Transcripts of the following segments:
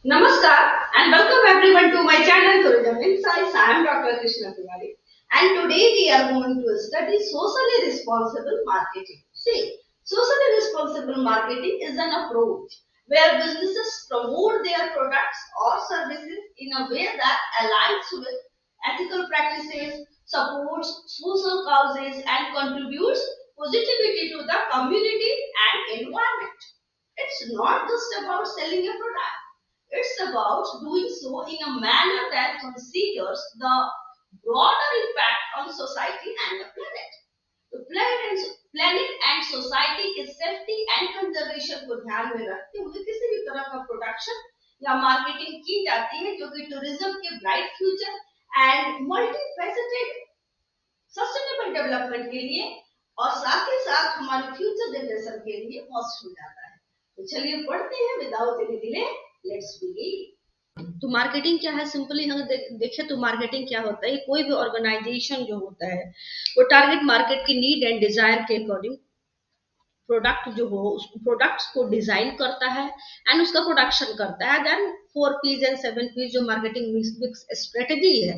Namaskar and welcome everyone to my channel Tourism Insights. I am Dr. Krishna Tiwari and today we are going to study socially responsible marketing. See, socially responsible marketing is an approach where businesses promote their products or services in a way that aligns with ethical practices, supports social causes and contributes positivity to the community and environment. It's not just about selling a product. It's about doing so in a manner that considers the broader impact on society and the planet. तो planet and society की safety and conservation को ध्यान में रखते हुए किसी भी तरह का प्रोडक्शन या मार्केटिंग की जाती है जो कि टूरिज्म के bright future and multi faceted sustainable development के लिए और साथ ही साथ हमारे फ्यूचर जनरेशन के लिए पॉसिबल हो जाता है। तो चलिए पढ़ते हैं without any delay, let's begin. तो मार्केटिंग क्या है, सिंपली हम देखें तो मार्केटिंग क्या होता है। कोई भी ऑर्गेनाइजेशन जो होता है वो टारगेट मार्केट की नीड एंड डिजायर के अकॉर्डिंग प्रोडक्ट जो हो उस प्रोडक्ट्स को डिजाइन करता है एंड उसका प्रोडक्शन करता है। देन 4Ps एंड 7Ps जो मार्केटिंग मिक्स स्ट्रेटेजी है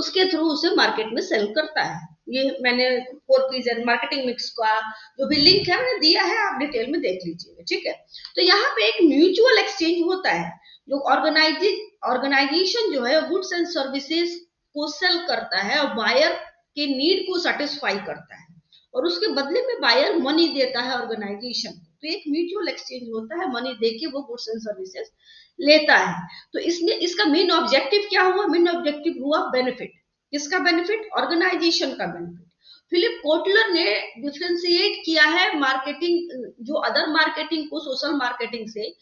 उसके थ्रू उसे मार्केट में सेल करता है। ये मैंने 4Ps एंड मार्केटिंग मिक्स का जो भी लिंक है मैंने दिया है, आप डिटेल में देख लीजिएगा, ठीक है। तो यहाँ पे एक म्यूचुअल एक्सचेंज होता है जो ऑर्गेनाइजेशन जो है गुड्स एंड सर्विसेज को सेल करता है और बायर के नीड को सेटिस्फाई करता है और उसके बदले में बायर मनी देता है ऑर्गेनाइजेशन को। तो एक म्यूचुअल एक्सचेंज होता है, मनी देके वो गुड्स एंड सर्विसेज लेता है। तो इसमें इसका मेन ऑब्जेक्टिव क्या हुआ? मेन ऑब्जेक्टिव हुआ बेनिफिट। किसका बेनिफिट? ऑर्गेनाइजेशन का बेनिफिट। फिलिप कोटलर ने डिफरेंशिएट किया है मार्केटिंग जो अदर मार्केटिंग को सोशल मार्केटिंग से।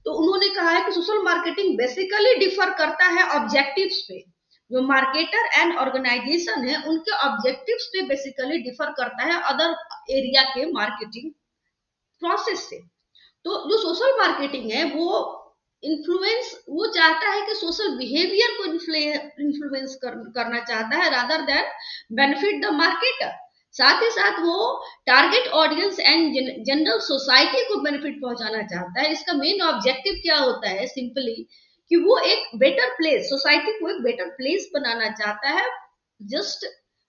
तो उन्होंने कहा है कि सोशल मार्केटिंग बेसिकली डिफर करता है ऑब्जेक्टिव्स पे। जो मार्केटर एंड ऑर्गेनाइजेशन है उनके ऑब्जेक्टिव्स पे बेसिकली डिफर करता है अदर एरिया के मार्केटिंग प्रोसेस से। तो जो सोशल मार्केटिंग है वो चाहता है कि सोशल बिहेवियर को इन्फ्लुएंस करना चाहता है rather than benefit the marketer. साथ ही साथ वो target audience and general society को बेनिफिट पहुंचाना चाहता है। इसका मेन ऑब्जेक्टिव क्या होता है? सिंपली कि वो एक बेटर प्लेस, सोसाइटी को एक बेटर प्लेस बनाना चाहता है, जस्ट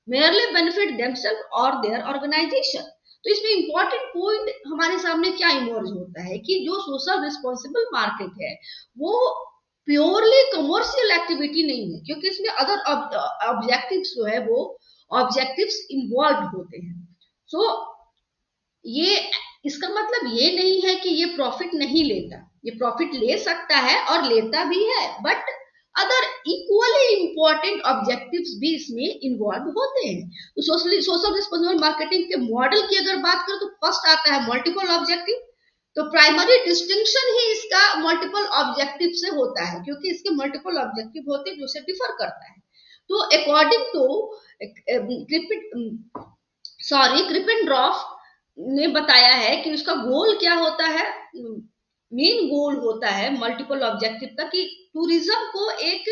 मेयरली बेनिफिट देमसेल्फ और देयर ऑर्गेनाइजेशन। तो इसमें इंपॉर्टेंट पॉइंट हमारे सामने क्या इमर्ज होता है कि जो सोशल रिस्पॉन्सिबल मार्केट है वो प्योरली कमर्शियल एक्टिविटी नहीं है, क्योंकि इसमें अदर ऑब्जेक्टिव्स जो है वो ऑब्जेक्टिव्स इन्वॉल्व होते हैं। सो ये इसका मतलब ये नहीं है कि ये प्रॉफिट नहीं लेता, ये प्रॉफिट ले सकता है और लेता भी है, but other equally important objectives भी इसमें इन्वॉल्व होते हैं। तो सोशल रिस्पॉन्सिबल मार्केटिंग के मॉडल की अगर बात करें तो फर्स्ट आता है मल्टीपल ऑब्जेक्टिव। तो प्राइमरी डिस्टिंक्शन ही इसका मल्टीपल ऑब्जेक्टिव से होता है, क्योंकि इसके मल्टीपल ऑब्जेक्टिव होते हैं जो से डिफर करता है। तो अकॉर्डिंग टू क्रिपेंड्रॉफ ने बताया है कि उसका गोल क्या होता है। मेन गोल होता है मल्टीपल ऑब्जेक्टिव का कि टूरिज्म को एक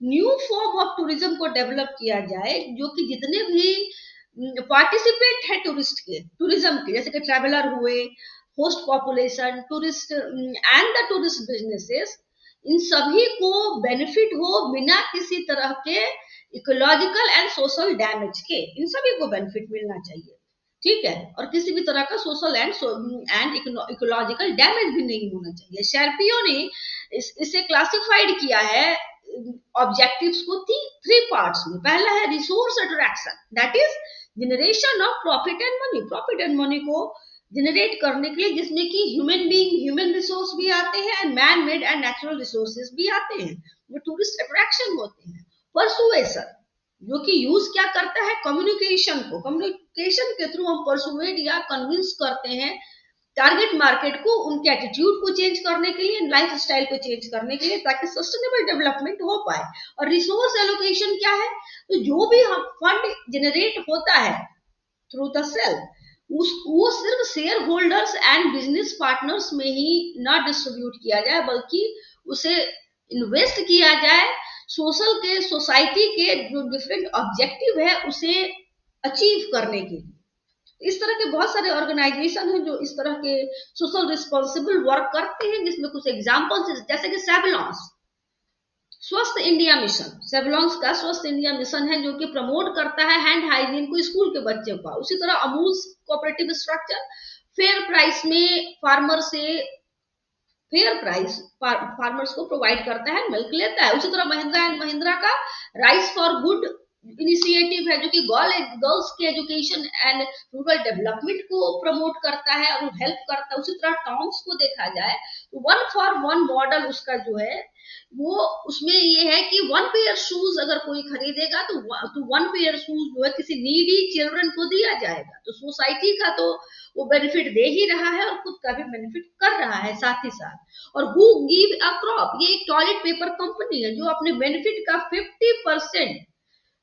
न्यू फॉर्म ऑफ टूरिज्म को डेवलप किया जाए जो कि जितने भी पार्टिसिपेंट है टूरिज्म के, जैसे कि ट्रैवलर हुए, host population, tourist and the tourist businesses, इन सभी को बेनिफिट हो बिना किसी तरह के इकोलॉजिकल एंड सोशल डैमेज के। इन सभी को बेनिफिट मिलना चाहिए, ठीक है, और किसी भी तरह का सोशल एंड इकोलॉजिकल डैमेज भी नहीं होना चाहिए। शेरपियो ने इसे क्लासिफाइड किया है ऑब्जेक्टिव्स को थ्री पार्ट्स में। पहला है resource attraction, that is generation of profit and money. Profit and money को जनरेट करने के लिए जिसमें कि ह्यूमन रिसोर्स भी आते हैं and man made and natural resources भी आते हैं, वो टूरिस्ट अट्रैक्शन होते हैं। परसुएशन जो कि यूज क्या करता है? कम्युनिकेशन को, कम्युनिकेशन के थ्रू हम परसुएड या कन्विंस करते हैं टारगेट मार्केट को उनके एटीट्यूड को चेंज करने के लिए, लाइफ स्टाइल को चेंज करने के लिए, ताकि सस्टेनेबल डेवलपमेंट हो पाए। और रिसोर्स एलोकेशन क्या है? तो जो भी हम फंड जनरेट होता है थ्रू द सेल वो सिर्फ share holders and business partners में ही ना डिस्ट्रीब्यूट किया जाए, बल्कि उसे इन्वेस्ट किया जाए सोसाइटी के जो डिफरेंट ऑब्जेक्टिव है उसे अचीव करने के लिए। इस तरह के बहुत सारे ऑर्गेनाइजेशन हैं जो इस तरह के सोशल रिस्पॉन्सिबल वर्क करते हैं, जिसमें कुछ एग्जाम्पल्स जैसे कि सेवलॉन्स स्वस्थ इंडिया मिशन, सेवलॉन्स का स्वस्थ इंडिया मिशन है जो कि प्रमोट करता है हैंड हाइजीन को स्कूल के बच्चों का। उसी तरह Amul cooperative structure fair price में फेयर प्राइस फार्मर्स को प्रोवाइड करता है, मिल्क लेता है। उसी तरह महिंद्रा एंड महिंद्रा का राइस फॉर गुड इनिशिएटिव है जो कि गर्ल्स के एजुकेशन एंड रूरल डेवलपमेंट को प्रमोट करता है और हेल्प करता है। उसी तरह टॉम्स को देखा जाए तो 1 for 1 मॉडल उसका जो है वो उसमें ये है कि 1 पेयर शूज अगर कोई खरीदेगा तो 1 पेयर शूज जो है किसी नीडी चिल्ड्रन को दिया जाएगा। तो सोसाइटी का तो वो बेनिफिट दे ही रहा है और खुद का भी बेनिफिट कर रहा है साथ ही साथ। और हु गिव अ क्रॉप, ये एक टॉयलेट पेपर कंपनी है जो अपने बेनिफिट का 50%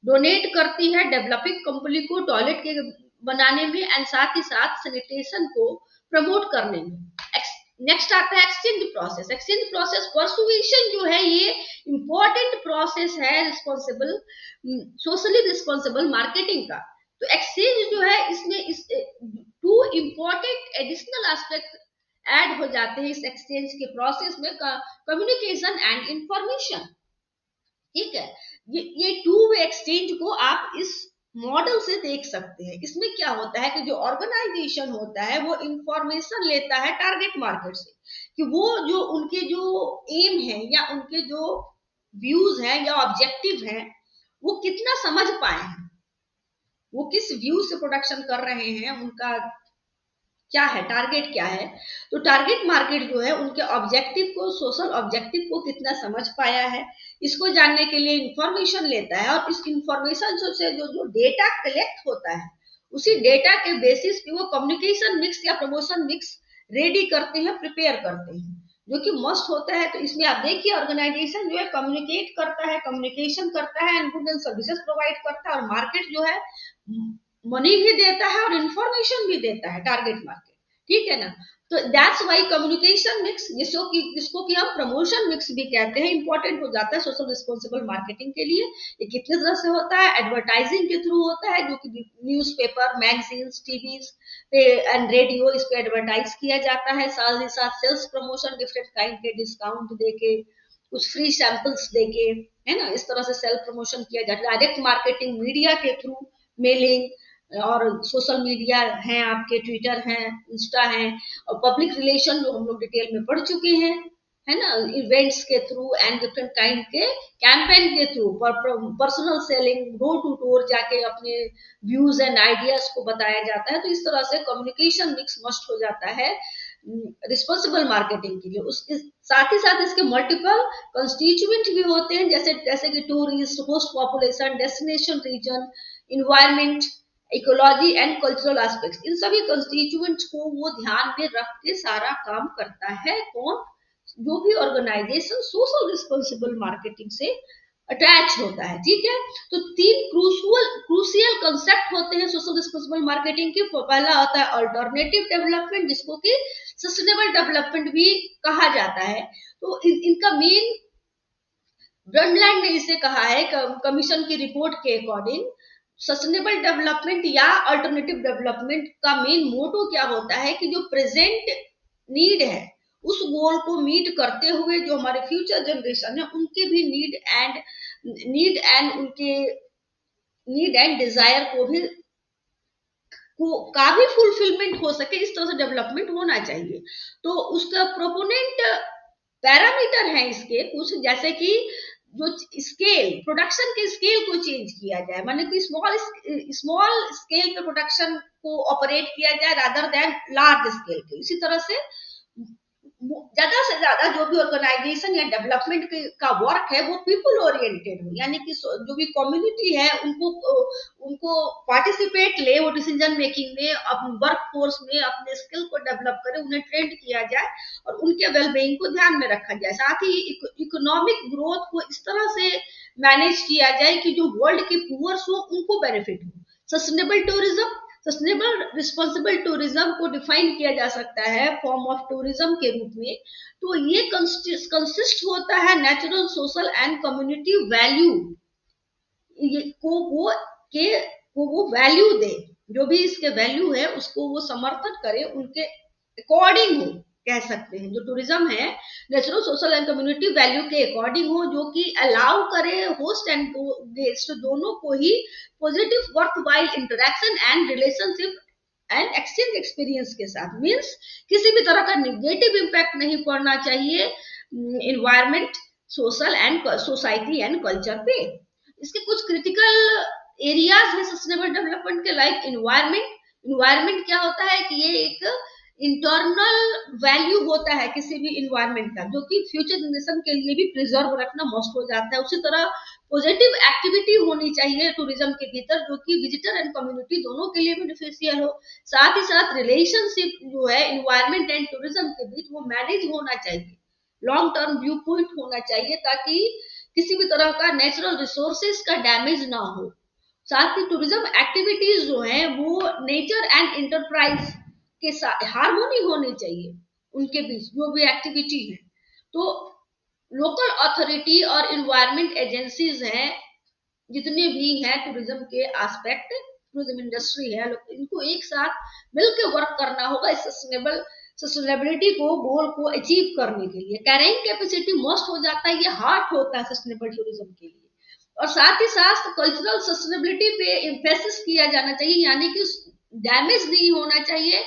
डोनेट करती है डेवलपिंग कंपनी को टॉयलेट के बनाने में एंड साथ ही साथ सैनिटेशन को प्रमोट करने में। नेक्स्ट आता है exchange process. Exchange process persuasion जो है ये इंपॉर्टेंट प्रोसेस है रिस्पॉन्सिबल सोशली रिस्पॉन्सिबल मार्केटिंग का। तो एक्सचेंज जो है इसमें इस 2 इंपॉर्टेंट एडिशनल एस्पेक्ट ऐड हो जाते हैं इस एक्सचेंज के प्रोसेस में, कम्युनिकेशन एंड इंफॉर्मेशन। ठीक है, ये 2 वे एक्सचेंज को आप इस मॉडल से देख सकते हैं। इसमें क्या होता है कि जो ऑर्गेनाइजेशन होता है वो इंफॉर्मेशन लेता है टारगेट मार्केट से कि वो जो उनके जो एम है या उनके जो व्यूज हैं या ऑब्जेक्टिव हैं वो कितना समझ पाए हैं, वो किस व्यू से प्रोडक्शन कर रहे हैं, उनका क्या है, टारगेट क्या है। तो टारगेट मार्केट जो है उनके ऑब्जेक्टिव को, सोशल ऑब्जेक्टिव को कितना समझ पाया है, इसको जानने के लिए इंफॉर्मेशन लेता है। और इस इंफॉर्मेशन से जो डेटा कलेक्ट होता है उसी डेटा के बेसिस पे वो कम्युनिकेशन मिक्स या प्रमोशन मिक्स रेडी करते हैं, प्रिपेयर करते हैं, जो कि मस्ट होता है। तो इसमें आप देखिए ऑर्गेनाइजेशन जो है कम्युनिकेट करता है, कम्युनिकेशन करता है and good and services provide करता है, और मार्केट जो है मनी भी देता है और इंफॉर्मेशन भी देता है, टारगेट मार्केट। ठीक है ना। तो दैट्स वाई कम्युनिकेशन मिक्स जिसको कि हम प्रमोशन मिक्स भी कहते हैं इंपॉर्टेंट हो जाता है सोशल रिस्पॉन्सिबल मार्केटिंग के लिए। ये कितने तरह से होता है, एडवर्टाइजिंग के थ्रू होता है जो कि newspaper, magazines, TVs and radio, इस पे एडवर्टाइज किया जाता है। साथ ही साथ सेल्स प्रमोशन, डिफरेंट काइंड के डिस्काउंट देके, कुछ फ्री सैंपल्स देके, है ना, इस तरह से सेल्फ प्रमोशन किया जाता है। डायरेक्ट मार्केटिंग मीडिया के थ्रू, मेलिंग और सोशल मीडिया है, आपके ट्विटर है, इंस्टा है, और पब्लिक रिलेशन जो हम लोग डिटेल में पढ़ चुके हैं, है ना, इवेंट्स के थ्रू एंड डिफरेंट काइंड के कैंपेन के through, personal selling, door to door जाके अपने व्यूज एंड आइडियाज को बताया जाता है। तो इस तरह से कम्युनिकेशन मिक्स मस्ट हो जाता है रिस्पॉन्सिबल मार्केटिंग के लिए। उसके साथ ही साथ इसके मल्टीपल कंस्टिट्यूएंट भी होते हैं, जैसे जैसे कि tourist, host population, destination region, environment, ecology and cultural aspects. इन सभी कंस्टिट्यूएंट्स को वो ध्यान में रख के सारा काम करता है कौन, जो भी ऑर्गेनाइजेशन सोशल रिस्पॉन्सिबल मार्केटिंग से अटैच होता है। ठीक है, तो 3 क्रूशियल कंसेप्ट होते हैं सोशल रिस्पॉन्सिबल मार्केटिंग के। पहला होता है अल्टरनेटिव डेवलपमेंट, जिसको कि सस्टेनेबल डेवलपमेंट भी कहा जाता है। तो इनका मेन, ब्रंडलैंड ने इसे कहा है कमीशन की रिपोर्ट के अकॉर्डिंग, सस्टेनेबल डेवलपमेंट या अल्टरनेटिव डेवलपमेंट का मेन मोटो क्या होता है कि जो प्रेजेंट नीड है उस गोल को मीट करते हुए जो हमारे फ्यूचर जनरेशन है उनके भी नीड एंड डिजायर को भी का भी फुलफिलमेंट हो सके, इस तरह से डेवलपमेंट होना चाहिए। तो उसका प्रोपोनेंट पैरामीटर है इसके कुछ, जैसे कि जो स्केल, प्रोडक्शन के स्केल को चेंज किया जाए, माने कि स्मॉल स्केल पे प्रोडक्शन को ऑपरेट किया जाए रादर देन लार्ज स्केल पे। इसी तरह से ज्यादा से ज्यादा जो भी ऑर्गेनाइजेशन या डेवलपमेंट का वर्क है वो पीपल ओरिएंटेड हो, यानी कि जो भी कम्युनिटी है उनको पार्टिसिपेट ले वो डिसीजन मेकिंग में, अपने वर्क फोर्स में अपने स्किल को डेवलप करे, उन्हें ट्रेंड किया जाए और उनके वेलबींग को ध्यान में रखा जाए। साथ ही इकोनॉमिक ग्रोथ को इस तरह से मैनेज किया जाए कि जो वर्ल्ड के पुअर्स हो उनको बेनिफिट हो। Sustainable tourism, sustainable responsible tourism को डिफाइन किया जा सकता है फॉर्म ऑफ टूरिज्म के रूप में। तो ये कंसिस्ट होता है natural, social and community value को वो वैल्यू दे, जो भी इसके वैल्यू है उसको वो समर्थन करे, उनके अकॉर्डिंग हो, कह सकते हैं। जो टूरिज्म है natural, social and community value के अकॉर्डिंग हो, जो कि अलाउ करे होस्ट एंड गेस्ट दोनों को ही positive worthwhile interaction and relationship and exchange experience के साथ। मीन्स किसी भी तरह का निगेटिव इम्पैक्ट नहीं पड़ना चाहिए environment, social and society and culture पे। इसके कुछ क्रिटिकल एरियाज है सस्टेनेबल डेवलपमेंट के, लाइक इन्वायरमेंट। इन्वायरमेंट क्या होता है कि ये एक इंटरनल वैल्यू होता है किसी भी इन्वायरमेंट का, जो कि फ्यूचर जनरेशन के लिए भी प्रिजर्व रखना मस्ट हो जाता है। उसी तरह पॉजिटिव एक्टिविटी होनी चाहिए टूरिज्म के भीतर, जो कि विजिटर एंड कम्युनिटी दोनों के लिए बेनिफिशियल हो। साथ ही साथ रिलेशनशिप जो है इन्वायरमेंट एंड टूरिज्म के बीच वो मैनेज होना चाहिए, लॉन्ग टर्म व्यू पॉइंट होना चाहिए, ताकि किसी भी तरह का नेचुरल रिसोर्सेज का डैमेज ना हो। साथ ही टूरिज्म एक्टिविटीज जो है वो नेचर एंड इंटरप्राइज के साथ हार्मोनी होनी चाहिए, उनके बीच जो भी एक्टिविटी है। तो लोकल अथॉरिटी और इन्वायरमेंट एजेंसीज हैं, जितने भी हैं टूरिज्म के एस्पेक्ट, टूरिज्म इंडस्ट्री है, इनको एक साथ मिलकर वर्क करना होगा इस सस्टेनेबिलिटी को, गोल को अचीव करने के लिए। कैरिंग कैपेसिटी मस्ट हो जाता है, ये हार्ट होता है सस्टेनेबल टूरिज्म के लिए। और साथ ही साथ कल्चरल सस्टेनेबिलिटी पे एम्फेसिस किया जाना चाहिए, यानी कि डैमेज नहीं होना चाहिए,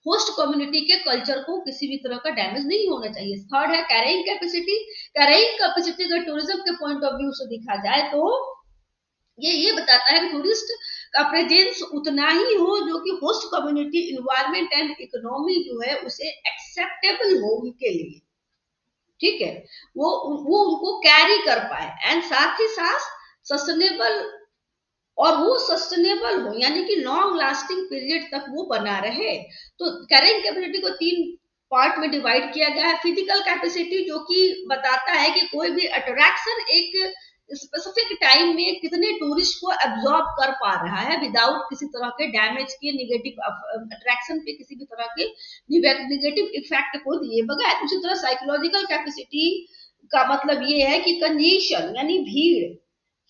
होस्ट कम्युनिटी के कल्चर को किसी भी तरह का डैमेज नहीं होना चाहिए। थर्ड है कैरिंग कैपेसिटी। कैरिंग कैपेसिटी अगर टूरिज्म के पॉइंट ऑफ व्यू से देखा जाए तो ये बताता है कि टूरिस्ट का प्रेजेंस उतना ही हो जो कि host community, environment and economy जो है उसे एक्सेप्टेबल हो उनके लिए, ठीक है, वो उनको कैरी कर पाए, एंड साथ ही साथ सस्टेनेबल, और वो सस्टेनेबल हो यानी कि लॉन्ग लास्टिंग पीरियड तक वो बना रहे। तो कैरिंग कैपेसिटी को 3 पार्ट में डिवाइड किया गया है। फिजिकल कैपेसिटी जो कि बताता है कि कोई भी अट्रैक्शन एक स्पेसिफिक टाइम में कितने टूरिस्ट को एब्जॉर्ब कर पा रहा है विदाउट किसी तरह के डैमेज के, निगेटिव अट्रैक्शन पे किसी भी तरह के निगेटिव इफेक्ट को दिए बगैर। उसी तरह साइकोलॉजिकल कैपेसिटी का मतलब ये है कि कंजेशन यानी भीड़,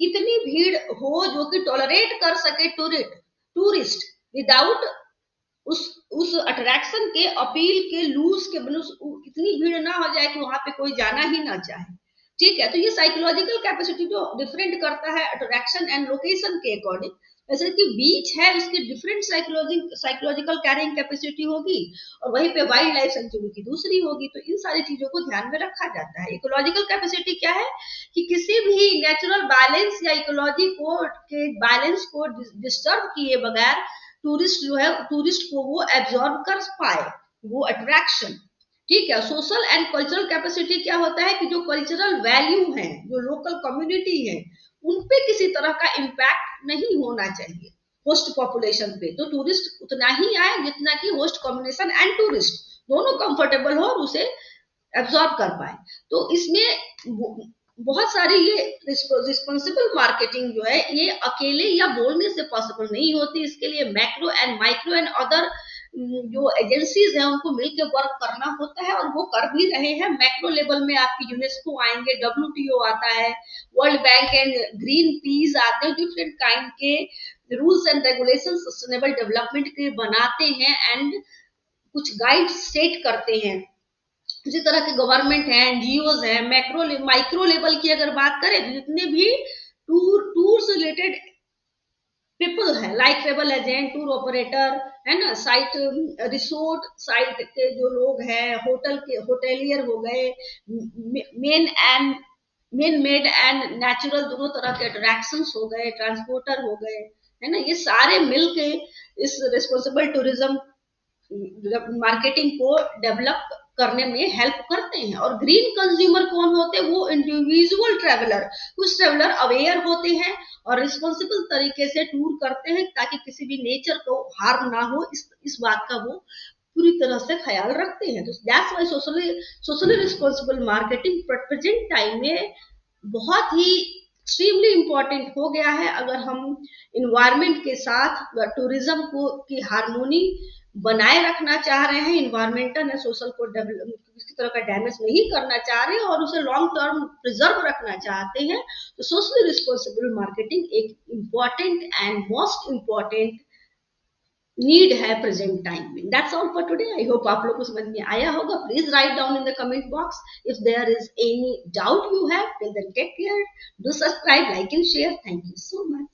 कितनी भीड़ हो जो कि टॉलरेट कर सके टूरिस्ट विदाउट उस अट्रैक्शन के, अपील के, लूज के, इतनी भीड़ ना हो जाए कि वहां पे कोई जाना ही ना चाहे, ठीक है। तो ये साइकोलॉजिकल कैपेसिटी जो डिफरेंट करता है अट्रैक्शन एंड लोकेशन के अकॉर्डिंग। जैसे कि बीच है उसकी डिफरेंट साइकोलॉजिकल कैरिंग कैपेसिटी होगी, और वहीं पे वाइल्ड लाइफ सेंचुरी की दूसरी होगी। तो इन सारी चीजों को ध्यान में रखा जाता है। इकोलॉजिकल कैपेसिटी क्या है कि किसी भी नेचुरल बैलेंस या इकोलॉजी को के बैलेंस को डिस्टर्ब किए बगैर टूरिस्ट जो है, टूरिस्ट को वो एब्जॉर्ब कर पाए, वो अट्रैक्शन, ठीक है। सोशल एंड कल्चरल कैपेसिटी क्या होता है कि जो कल्चरल वैल्यू है, जो लोकल कम्युनिटी है, उन पे किसी तरह का इम्पैक्ट नहीं होना चाहिए होस्ट पॉपुलेशन पे। तो टूरिस्ट उतना ही आए जितना कि होस्ट कम्युनिकेशन एंड टूरिस्ट दोनों कंफर्टेबल हो और उसे एब्जॉर्ब कर पाए। तो इसमें बहुत सारी ये रिस्पॉन्सिबल मार्केटिंग जो है ये अकेले या बोलने से पॉसिबल नहीं होती। इसके लिए macro and micro and other जो एजेंसीज हैं उनको मिलकर वर्क करना होता है, और वो कर भी रहे हैं। मैक्रो लेवल में आपकी यूनेस्को आएंगे, WTO आता है, world bank and green peas आते हैं, डिफरेंट काइंड के rules and regulation sustainable development के बनाते हैं एंड कुछ गाइड सेट करते हैं। इसी तरह के गवर्नमेंट है, एनजीओज है। माइक्रो लेवल की अगर बात करें तो जितने भी टूर से रिलेटेड पीपल है, like travel agent, tour operator है ना, साइट रिसोर्ट साइट के जो लोग हैं, होटल के होटेलियर हो गए, मेन मेड एंड नेचुरल दोनों तरह के अट्रैक्शंस हो गए, ट्रांसपोर्टर हो गए, है ना, ये सारे मिलके इस रिस्पॉन्सिबल टूरिज्म मार्केटिंग को डेवलप करने में हेल्प करते हैं। और ग्रीन कंज्यूमर कौन होते हैं? वो इंडिविजुअल ट्रेवलर, कुछ ट्रेवलर अवेयर होते हैं और रिस्पॉन्सिबल तरीके से टूर करते हैं ताकि किसी भी नेचर को हार्म ना हो, इस बात का वो पूरी तरह से ख्याल रखते हैं। तो that's why socially responsible marketing present time में बहुत ही एक्सट्रीमली इम्पोर्टेंट हो गया है। अगर हम इन्वायरमेंट के साथ टूरिज्म को की हार्मोनी बनाए रखना चाह रहे हैं, इन्वायरमेंटल एंड सोशल को किसी तरह का डैमेज नहीं करना चाह रहे हैं और उसे लॉन्ग टर्म प्रिजर्व रखना चाहते हैं, तो सोशली रिस्पॉन्सिबल मार्केटिंग एक important and most important need है प्रेजेंट टाइम में. That's all for today. I hope आप लोग को समझ में आया होगा. Please write down in the comment box if there is any doubt you have. Till then take care. Do subscribe, like and share. Thank you so much.